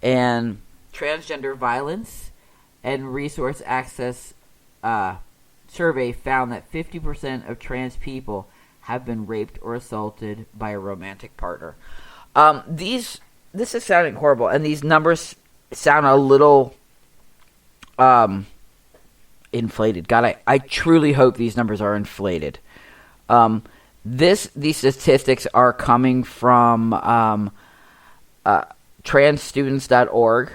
and Transgender Violence and Resource Access survey found that 50% of trans people have been raped or assaulted by a romantic partner. This is sounding horrible, and these numbers sound a little inflated. God, I truly hope these numbers are inflated. These statistics are coming from transstudents.org.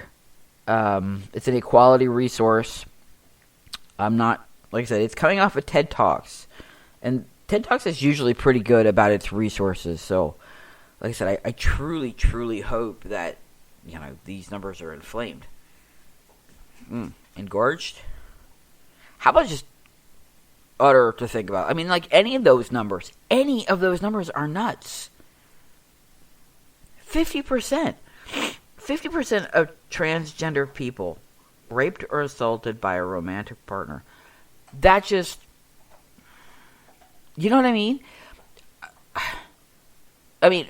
It's an equality resource. Like I said, it's coming off of TED Talks. And TED Talks is usually pretty good about its resources. So, like I said, I truly, truly hope that, these numbers are inflamed. Engorged? How about just utter to think about? I mean, like, any of those numbers are nuts. 50%. 50% of transgender people raped or assaulted by a romantic partner. That just... You know what I mean? I mean,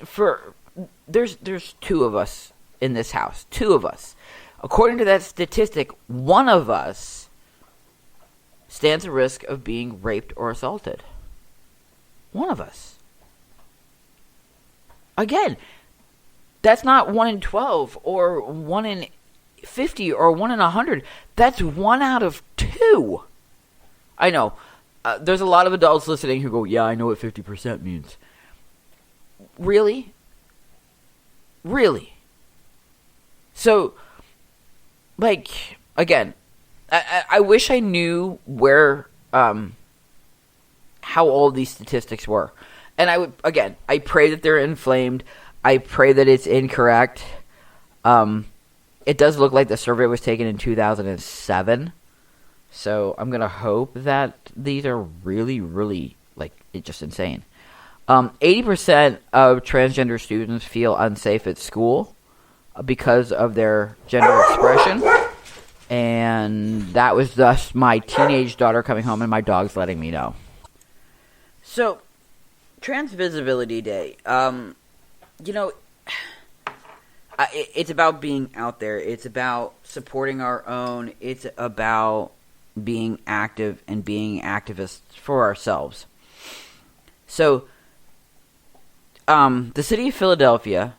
there's two of us in this house. Two of us. According to that statistic, one of us stands a risk of being raped or assaulted. One of us. Again, that's not 1 in 12 or 1 in 50 or 1 in 100. That's 1 out of 2. I know. There's a lot of adults listening who go, yeah, I know what 50% means. Really? Really? So, like, again, I wish I knew where, how old these statistics were. And I pray that they're inflamed. I pray that it's incorrect. It does look like the survey was taken in 2007. So I'm going to hope that these are really, really, it's just insane. 80% of transgender students feel unsafe at school because of their gender expression. And that was thus my teenage daughter coming home and my dog's letting me know. So, Trans Visibility Day. It's about being out there. It's about supporting our own. It's about being active and being activists for ourselves. So, the city of Philadelphia,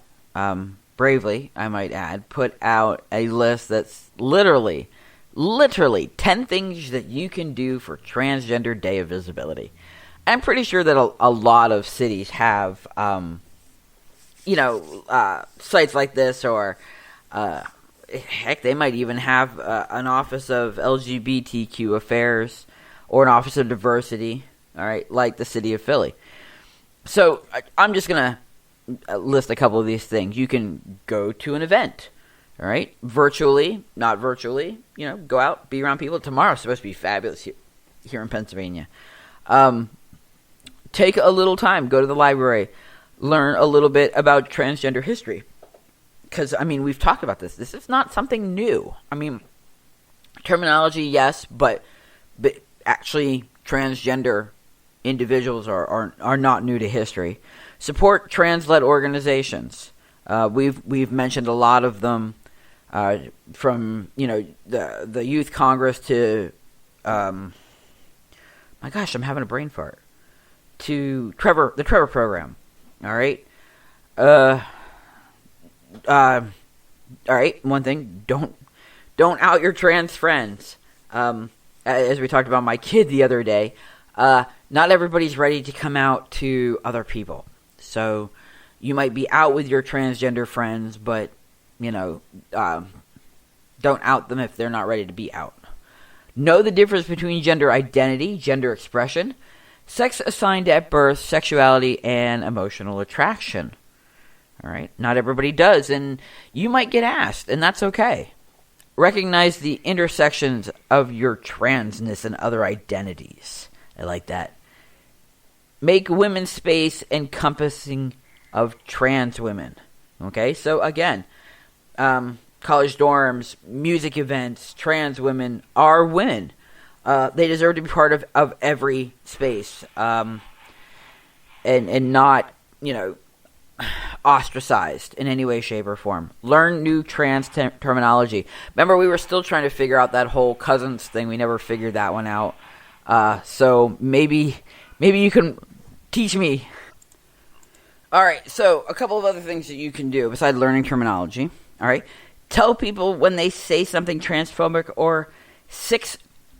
bravely, I might add, put out a list that's literally 10 things that you can do for Transgender Day of Visibility. I'm pretty sure that a lot of cities have, sites like this, or heck, they might even have an office of LGBTQ affairs or an office of diversity, all right, like the city of Philly. So I'm just going to list a couple of these things. You can go to an event, all right, virtually, not virtually, go out, be around people. Tomorrow's supposed to be fabulous here in Pennsylvania. Take a little time, go to the library, learn a little bit about transgender history. Because, we've talked about this. This is not something new. Terminology, yes, but actually transgender individuals are not new to history. Support trans-led organizations. We've mentioned a lot of them, from the Youth Congress to my gosh, I'm having a brain fart, to the Trevor program. All right. All right. One thing: don't out your trans friends. As we talked about my kid the other day, not everybody's ready to come out to other people. So you might be out with your transgender friends, but don't out them if they're not ready to be out. Know the difference between gender identity, gender expression, sex assigned at birth, sexuality, and emotional attraction. All right, not everybody does, and you might get asked, and that's okay. Recognize the intersections of your transness and other identities. I like that. Make women's space encompassing of trans women. Okay, so again, college dorms, music events, trans women are women. They deserve to be part of every space, and not ostracized in any way, shape, or form. Learn new trans terminology. Remember, we were still trying to figure out that whole cousins thing. We never figured that one out. So maybe you can teach me. All right, so a couple of other things that you can do besides learning terminology. All right, tell people when they say something transphobic or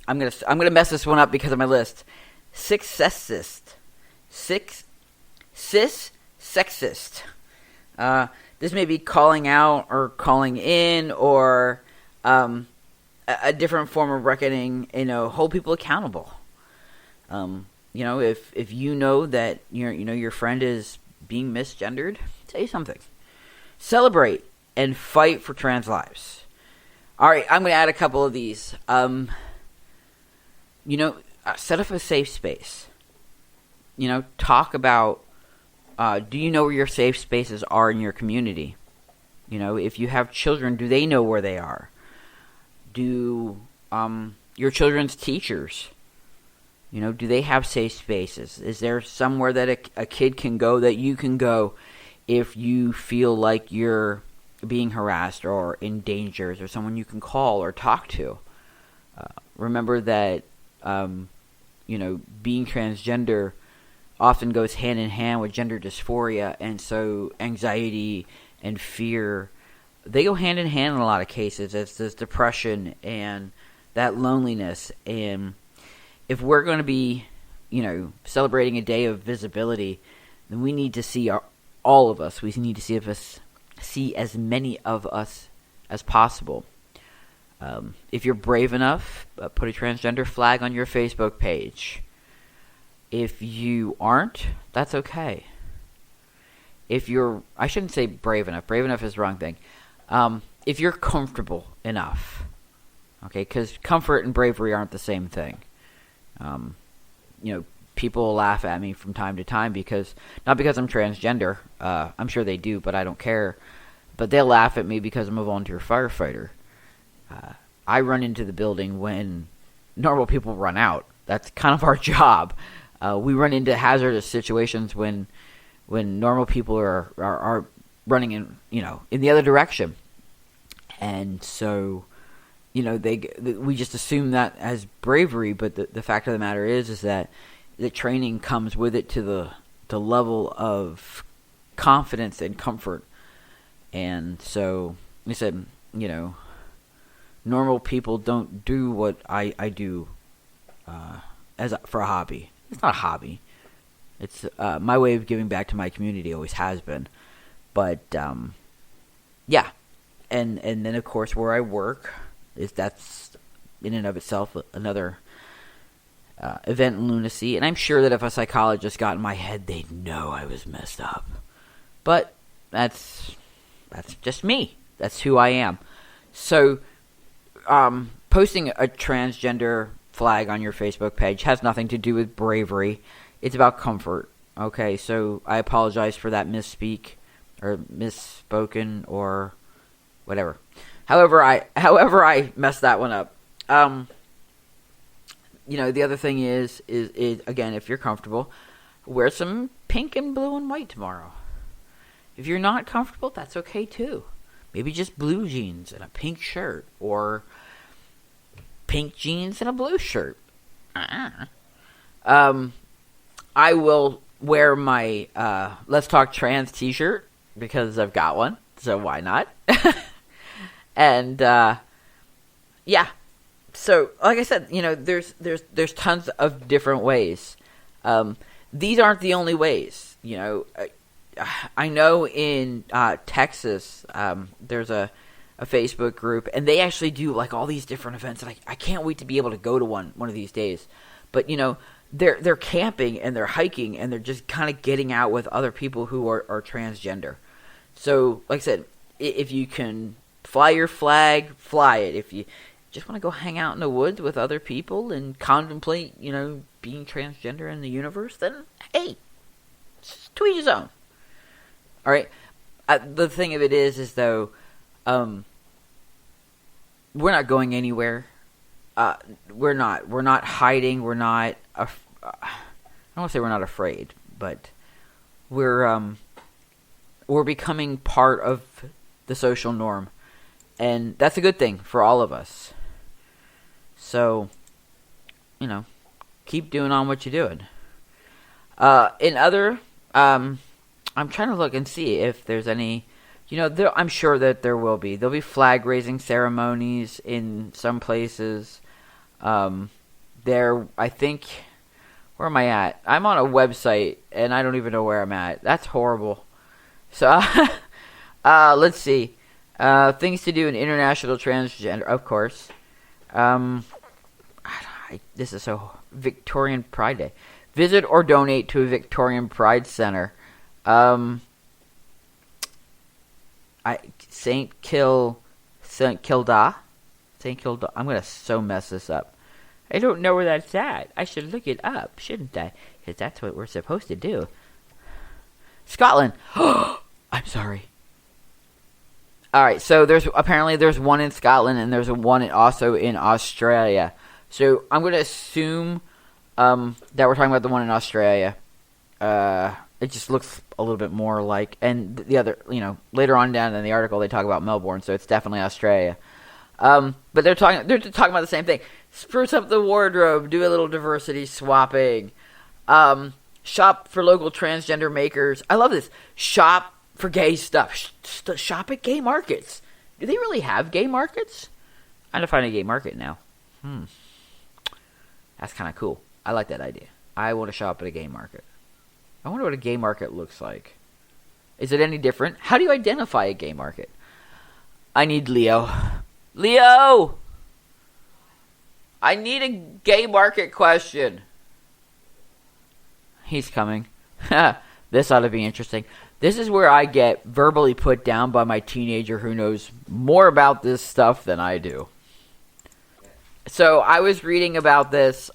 I'm gonna mess this one up because of my list. Sexist. Sexist. This may be calling out or calling in or a different form of reckoning. Hold people accountable. If you know that your friend is being misgendered, say something. Celebrate and fight for trans lives. All right, I'm going to add a couple of these. Set up a safe space. Talk about, do you know where your safe spaces are in your community? If you have children, do they know where they are? Do your children's teachers, do they have safe spaces? Is there somewhere that a kid can go that you can go if you feel like you're being harassed or in danger? Is there someone you can call or talk to? Remember that, being transgender often goes hand in hand with gender dysphoria, and so anxiety and fear, they go hand in hand in a lot of cases. It's this depression and that loneliness. And if we're going to be, celebrating a day of visibility, then we need to see all of us. We need to see as many of us as possible. If you're brave enough, put a transgender flag on your Facebook page. If you aren't, that's okay. I shouldn't say brave enough. Brave enough is the wrong thing. If you're comfortable enough, okay, because comfort and bravery aren't the same thing. People laugh at me from time to time not because I'm transgender. I'm sure they do, but I don't care. But they'll laugh at me because I'm a volunteer firefighter. I run into the building when normal people run out. That's kind of our job. We run into hazardous situations when normal people are running in the other direction, and so we just assume that as bravery. But the fact of the matter is that the training comes with it to the level of confidence and comfort. And so we said, normal people don't do what I do for a hobby. It's not a hobby. It's my way of giving back to my community. Always has been. But yeah, and then of course where I work that's in and of itself another event in lunacy. And I'm sure that if a psychologist got in my head, they'd know I was messed up. But that's just me. That's who I am. So posting a transgender flag on your Facebook page has nothing to do with bravery. It's about comfort. Okay, so I apologize for that misspeak or misspoken or whatever. However I messed that one up. The other thing is again, if you're comfortable, wear some pink and blue and white tomorrow. If you're not comfortable, that's okay too. Maybe just blue jeans and a pink shirt, or pink jeans and a blue shirt. I will wear my Let's Talk Trans t-shirt because I've got one, so why not? And yeah. So, like I said, there's tons of different ways. These aren't the only ways. I know in Texas, there's a Facebook group, and they actually do like all these different events, and I can't wait to be able to go to one of these days. But they're camping and they're hiking and they're just kind of getting out with other people who are transgender. So, like I said, if you can fly your flag, fly it. If you just want to go hang out in the woods with other people and contemplate, being transgender in the universe, then hey, to each his own. All right. The thing of it is though, we're not going anywhere. We're not hiding. We're not. I don't want to say we're not afraid, but we're we're becoming part of the social norm. And that's a good thing for all of us. So, keep doing on what you're doing. In other, I'm trying to look and see if there's any, I'm sure that there will be. There'll be flag raising ceremonies in some places. I think, where am I at? I'm on a website and I don't even know where I'm at. That's horrible. So, let's see. Things to do in International Transgender, of course. This is so Victorian Pride Day. Visit or donate to a Victorian Pride Center. St. Kilda. I'm gonna so mess this up. I don't know where that's at. I should look it up, shouldn't I? Because that's what we're supposed to do. Scotland. I'm sorry. All right, so there's one in Scotland and there's one also in Australia. So I'm going to assume that we're talking about the one in Australia. It just looks a little bit more like, and the other, later on down in the article they talk about Melbourne, so it's definitely Australia. But they're talking about the same thing. Spruce up the wardrobe, do a little diversity swapping. Shop for local transgender makers. I love this. Shop for gay stuff. Shop at gay markets. Do they really have gay markets? I'm gonna find a gay market now. That's kind of cool. I like that idea. I want to shop at a gay market. I wonder what a gay market looks like. Is it any different? How do you identify a gay market? I need Leo. Leo! I need a gay market question. He's coming. This ought to be interesting. This is where I get verbally put down by my teenager who knows more about this stuff than I do. So I was reading about this,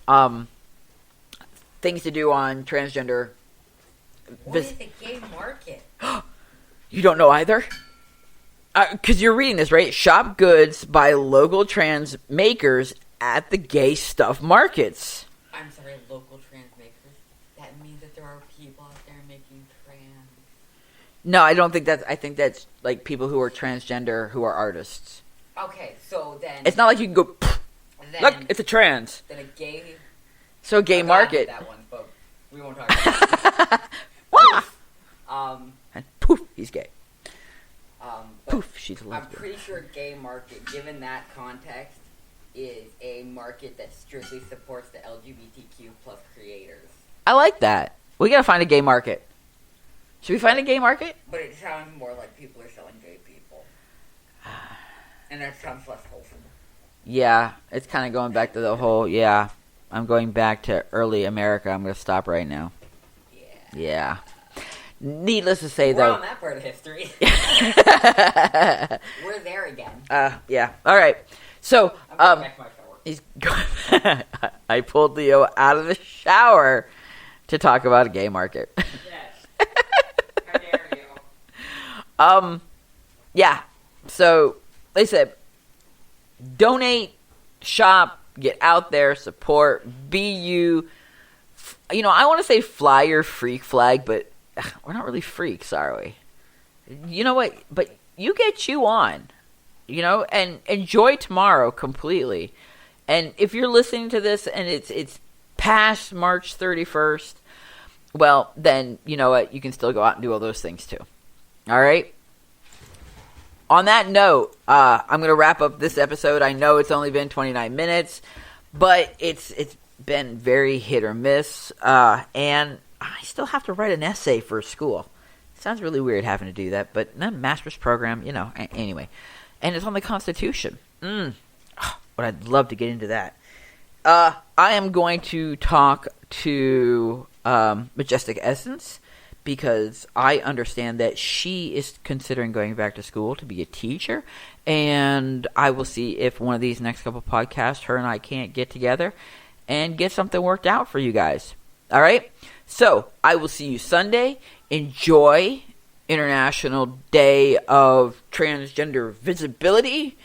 things to do on transgender. What is the gay market? You don't know either? Because you're reading this, right? Shop goods by local trans makers at the gay stuff markets. I'm sorry, local trans makers? That means that there are people out there making trans. No, I don't think that's... I think that's like people who are transgender who are artists. Okay, so then... It's not like you can go... Look, it's a trans. Then a gay... So gay market. That one, but we won't talk about it. And poof, he's gay. Poof, she's a lesbian. I'm pretty sure gay market, given that context, is a market that strictly supports the LGBTQ plus creators. I like that. We gotta find a gay market. Should we find a gay market? But it sounds more like people are selling gay people. And that sounds less wholesome. Yeah, it's kind of going back to the whole, I'm going back to early America. I'm going to stop right now. Yeah. Needless to say, though. We're on that part of history. We're there again. Yeah. All right. So, I'm going back to my shower. He's I pulled Leo out of the shower to talk about a gay market. Yes. How dare you? Yeah. So, like I said, donate, shop, get out there, support, be you. I want to say fly your freak flag, but we're not really freaks, are we? You know what? But you get you on, and enjoy tomorrow completely. And if you're listening to this and it's past March 31st, well, then you know what? You can still go out and do all those things too. All right? On that note, I'm going to wrap up this episode. I know it's only been 29 minutes, but it's been very hit or miss, and I still have to write an essay for school. It sounds really weird having to do that, but master's program, anyway. And it's on the Constitution. But I'd love to get into that. I am going to talk to Majestic Essence, because I understand that she is considering going back to school to be a teacher, and I will see if one of these next couple podcasts, her and I can't get together and get something worked out for you guys. All right? So, I will see you Sunday. Enjoy International Day of Transgender Visibility.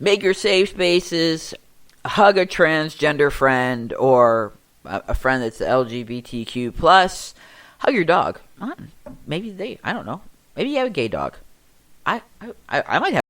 Make your safe spaces. Hug a transgender friend or a friend that's LGBTQ+. Hug your dog. Maybe I don't know. Maybe you have a gay dog. I might have